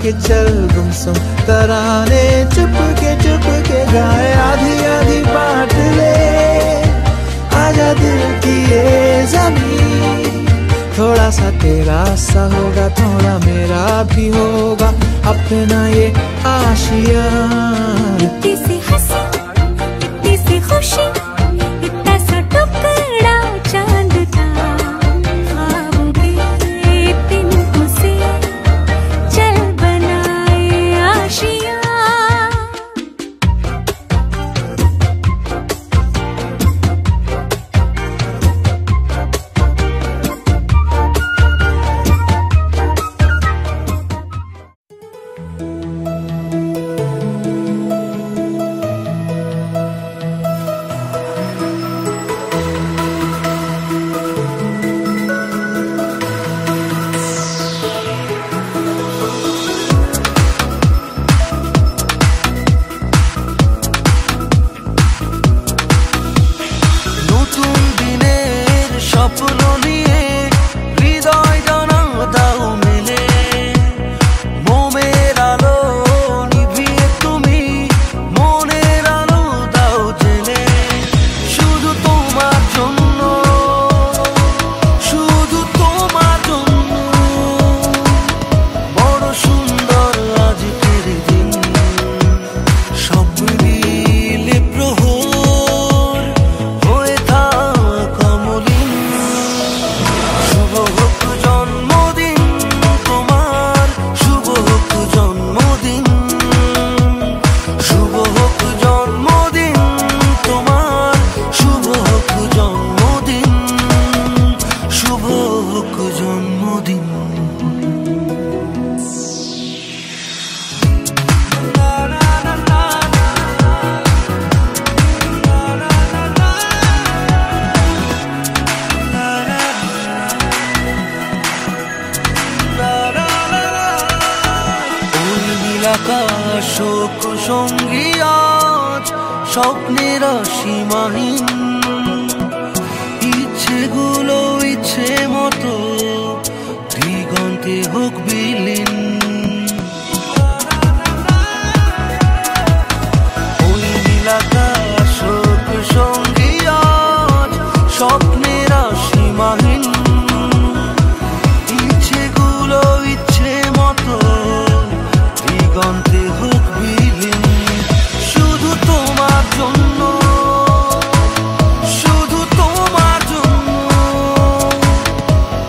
के चल गुमसुम तराने चुप के गाए आधी आधी बांट ले आजा दिल की ये ज़मीन थोड़ा सा तेरा सा होगा थोड़ा मेरा भी होगा अपना ये आशिया इतनी सी हंसी इतनी सी खुशी इतना सा टुकड़ा चांद का ख्वाब के तिनकों से चल बनाए आशिया শোক সঙ্গী আজ স্বপ্নের সীমাহীন ইচ্ছেগুলো ইচ্ছে মতো দিগন্তে হোক বিলীন ওই নীলাকাশ শোক সঙ্গী আজ স্বপ্নের সীমাহীন ইচ্ছেগুলো ইচ্ছে মতো দিগন্তে হোক বিলীন শুধু তোমার জন্য শুধু তোমার জন্য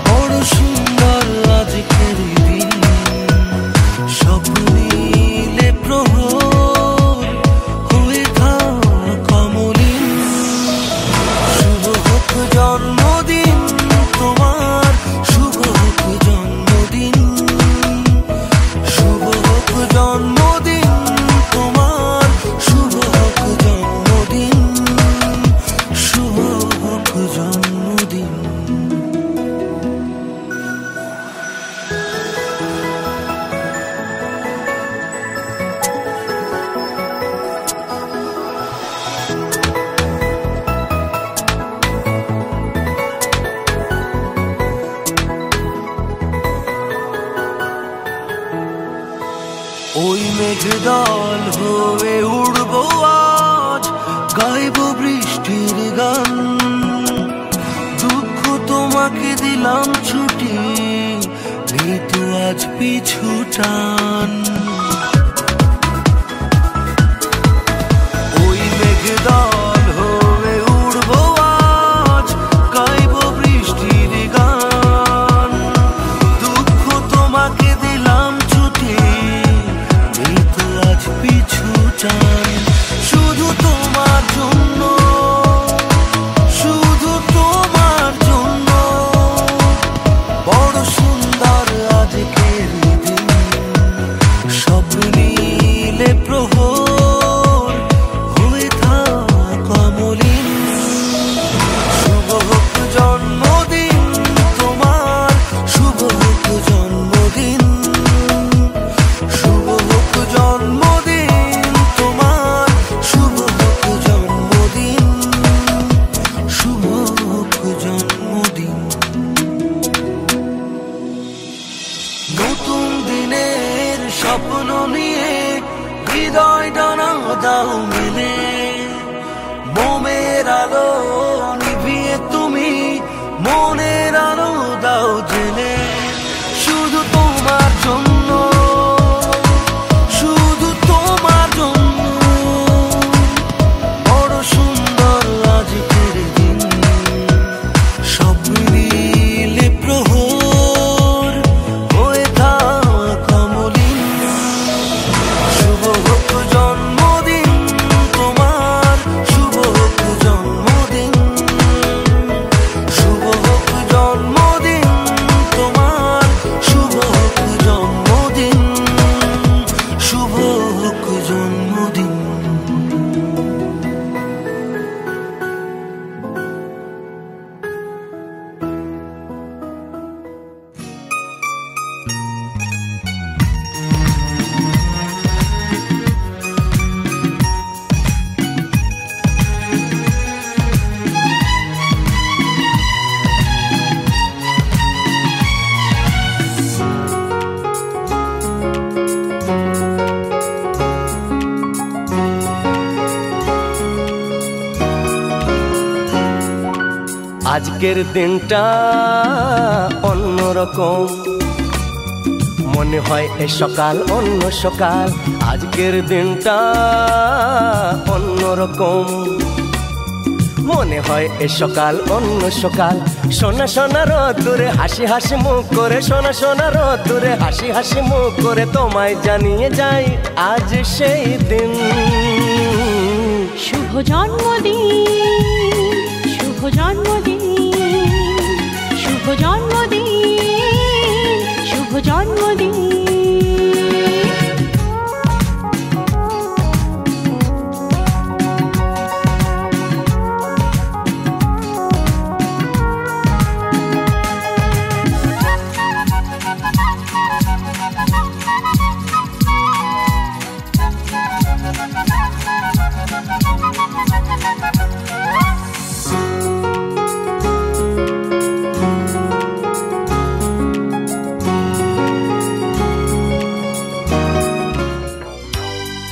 বড় সুন্দর আজকের দিন সব মিলে প্রহর হয়ে থাক অমলিন শুভ হোক জন্মদিন তোমার শুভ হোক জন্মদিন শুভ হোক জন্মদিন তোমার শুভ হোক জন্মদিন শুভ হোক জন্মদিন ওই মেঘদল হয়ে উড়বো আজ গাইব বৃষ্টির গান দুঃখ তোমাকে দিলাম ছুটি নেই তো আজ পিছু টান ওই মেঘদল হয়ে উড়বো আজ গাইব বৃষ্টির গান দুঃখ তোমাকে দিলাম ছুটি আজ পিছু টান শুধু তোমার জন্য শুধু তোমার জন্য বড় সুন্দর আজকের দিন সব নীলে প্রহর হয়ে থাক অমলিন শুভ হোক জন্মদিন তোমার শুভ হোক জন্মদিন শুভ হোক জন্মদিন তোমার দাও মিলে, মোমের আলো নিভিয়ে তুমি মনের আলো দাও জেলে। শুধু তোমার জন্য, শুধু তোমার জন্য বড় সুন্দর আজকের দিন। সব মিলে প্রহর হয়ে থাকা মলিন। শুভ হোক জন্মদিন তোমার, শুভ হোক জন্মদিন, শুভ হোক জন্মদিন তোমার, শুভ হোক জন্মদিন, শুভ হোক জন্মদিন। আজকের দিনটা অন্যরকম, মনে হয় এ সকাল অন্য সকাল। আজকের দিনটা অন্যরকম, মনে হয় এ সকাল অন্য সকাল। সোনা সোনা রোদ্দুরে হাসি হাসি মুখ করে, সোনা সোনা রোদ্দুরে হাসি হাসি মুখ করে তোমায় জানিয়ে যাই আজ সেই দিন। শুভ জন্মদিন, শুভ জন্মদিন, শুভ জন্মদিন, শুভ জন্মদিন।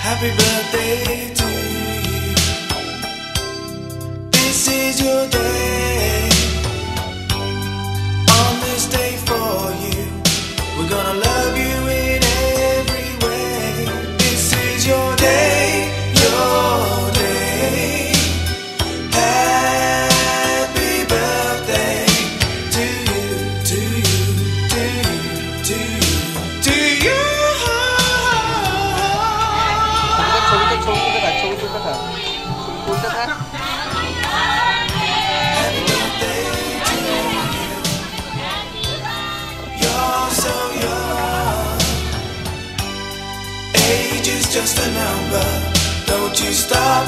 Happy birthday to you. This is your day. On this day for you, we're gonna love you in every way. This is your day, your day. Happy birthday to you, to you, to you, to you, to you. You're so young. Age is just a number. Don't you stop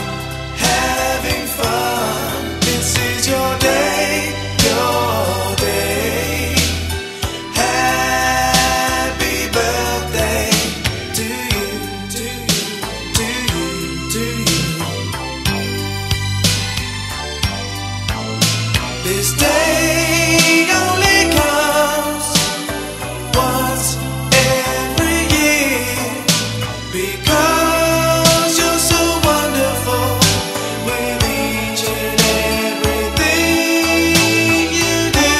having fun. This is your day, your day. Happy birthday to you, to you, to you, to you. This day only comes once every year, because you're so wonderful with each and everything you do.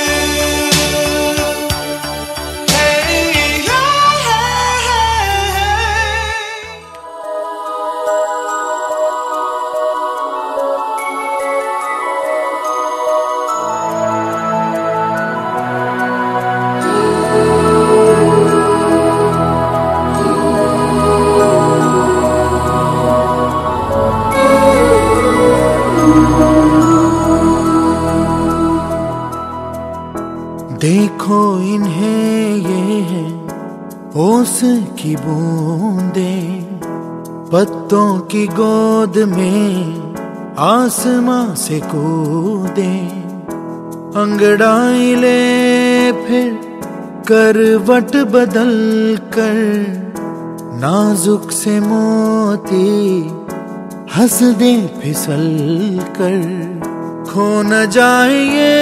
Hey, hey, देखो इन्हें ये है ओस की बूंदें, पत्तों की गोद में आसमां से कूदे। अंगड़ाई ले फिर करवट बदल कर, नाजुक से मोती हंस दे फिसल कर। खो न जाए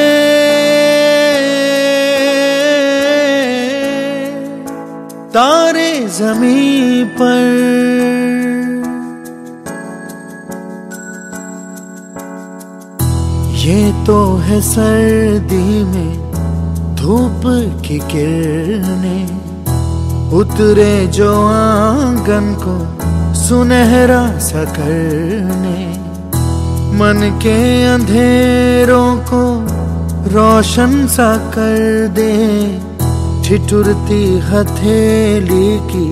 तारे ज़मीं पर, ये तो है सर्दी में धूप की किरणें, उतरे जो आंगन को सुनहरा सा करने, मन के अंधेरों को रोशन सा कर दे, ठिठुरती हथेली की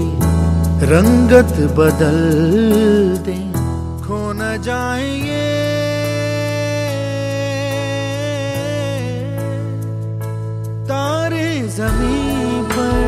रंगत बदल दे। खो न जाएंगे तारे ज़मीं पर,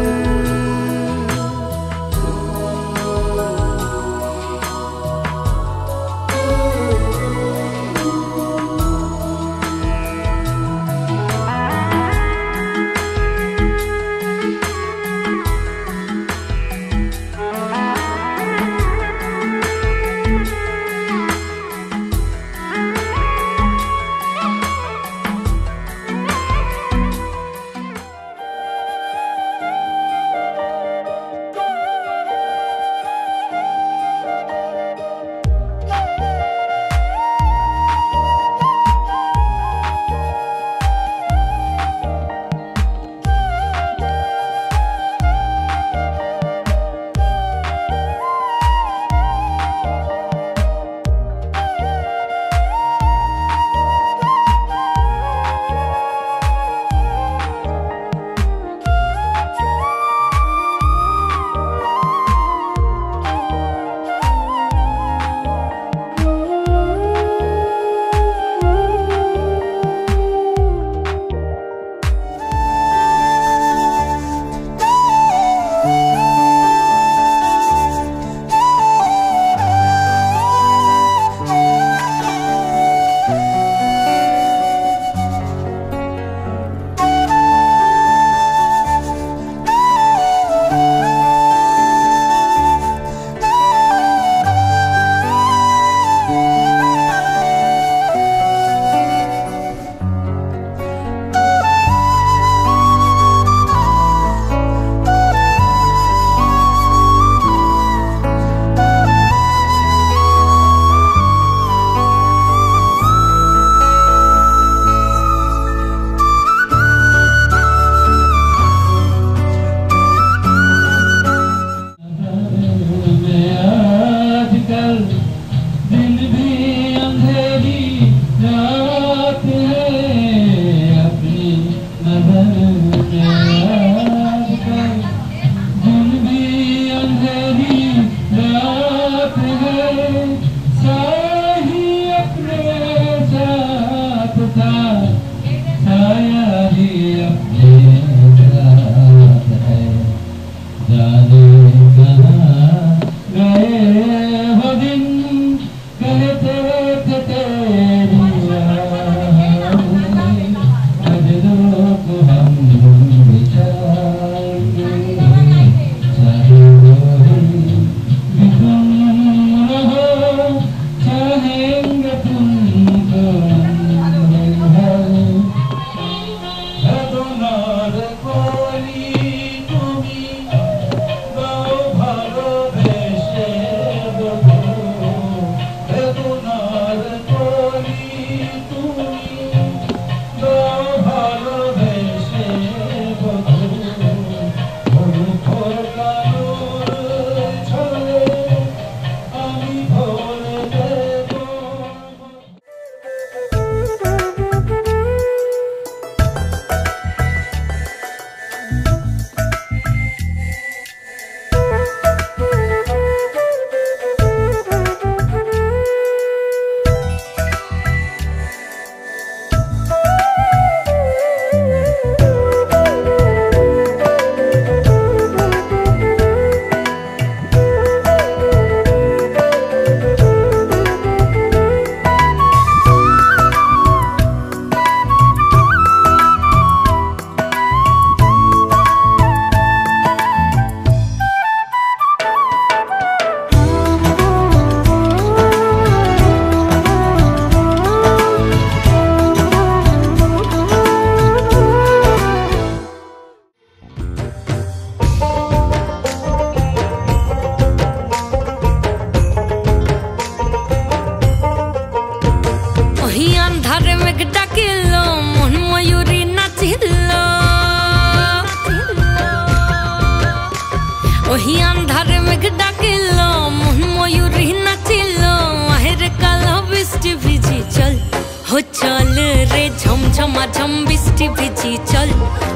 हो चल रे झमझमा झम बृष्टि भिजी चल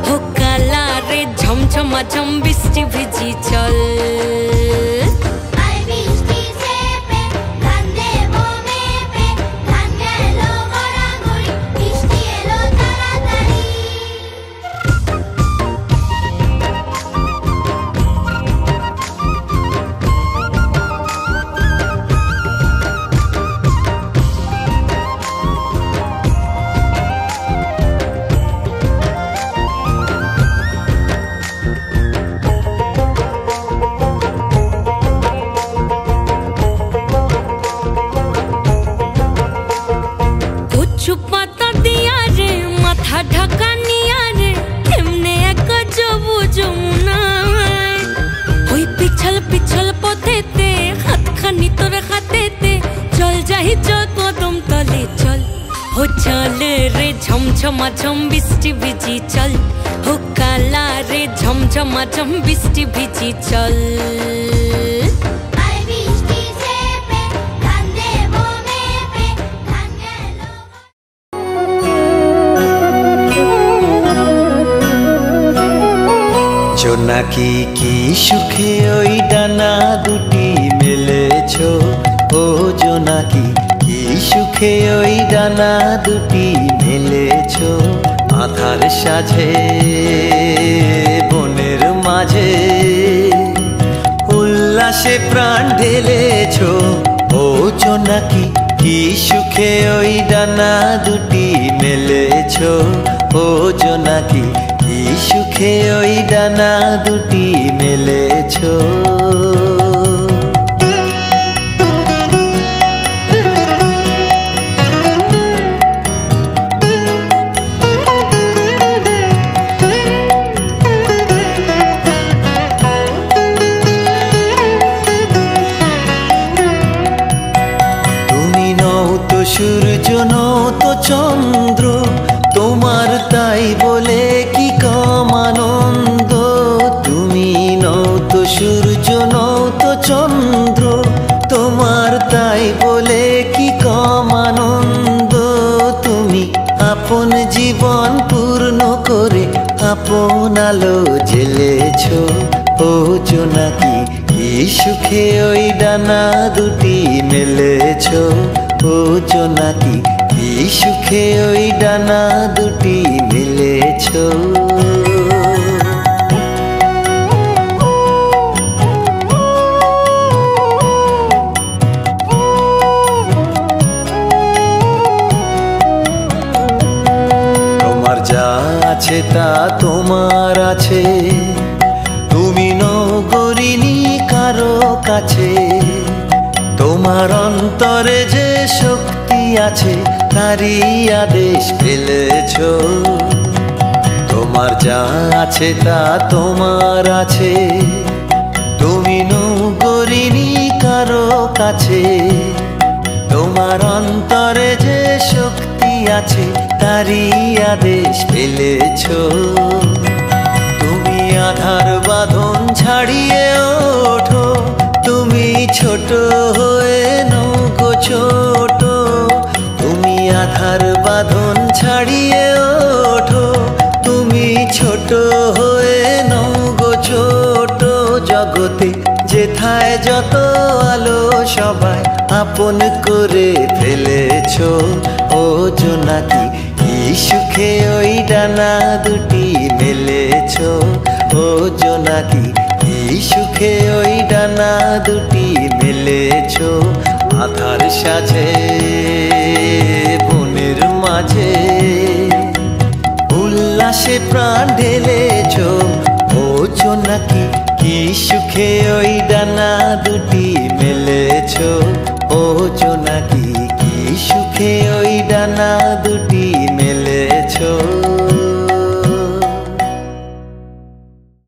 हो काला रे झमझमा झम बृष्टि भिजी चल पाता दिया रे माथा ढका निया रे एमने एक जबू जमुना होई पिछल पिछल पथेते हाथ खानी तोरे खातेते चल जाही जो कदम तले चल हो चल रे झमझमा झम बृष्टि भिजी चल हो काला रे झमझमा झम बृष्टि भिजी चल জোনাকি কি সুখে ওই ডানা দুটি মেলেছো ও জোনাকি কি সুখে ওই ডানা দুটি মেলেছো আধার সাজে বনের মাঝে উল্লাসে প্রাণ ঢেলেছো ও জোনাকি কি সুখে ওই ডানা দুটি মেলেছো ও জোনাকি কি সুখে ওই ডানা দুটি মেলেছো তুমি নও তো সূর্য নও তো চন্দ্র তোমার তাই বলে কি কম আনন্দ তুমি নও তো সূর্য নও তো চন্দ্র তোমার তাই বলে কি কম আনন্দ তুমি আপন জীবন পূর্ণ করে আপন আলো জ্বেলেছো ও জোনাকি কি সুখে ওই ডানা দুটি মেলেছো ও জোনাকি কি সুখে ওই ডানা দুটি মেলেছো তোমার যা আছে তা তোমার আছে তুমি নও গরিনি কারো কাছে তোমার অন্তরে যে শক্তি আছে তারই আদেশ পেলেছো তোমার যা আছে তা তোমার আছে তুমি নও গরিনি কারো কাছে তোমার অন্তরে যে শক্তি আছে তারই আদেশ পেলেছো তুমি আধার বাঁধন ছাড়িয়ে ওঠো তুমি ছোট হয়ে নৌকো ছোট তুমি আধার বাঁধন ছাড়িয়ে ওঠো তুমি ছোট হয়ে নৌকো ছোট জগতে যেথায় যত আলো সবাই আপন করে ফেলেছো ও জোনাকি কি সুখে ওই ডানা দুটি মেলেছো ও জোনাকি কি সুখে ওই ডানা দুটি মেলেছো আধার সাজে বনের মাঝে উল্লাসে প্রাণ ঢেলেছো ও জোনাকি কি সুখে ওই ডানা দুটি মেলেছো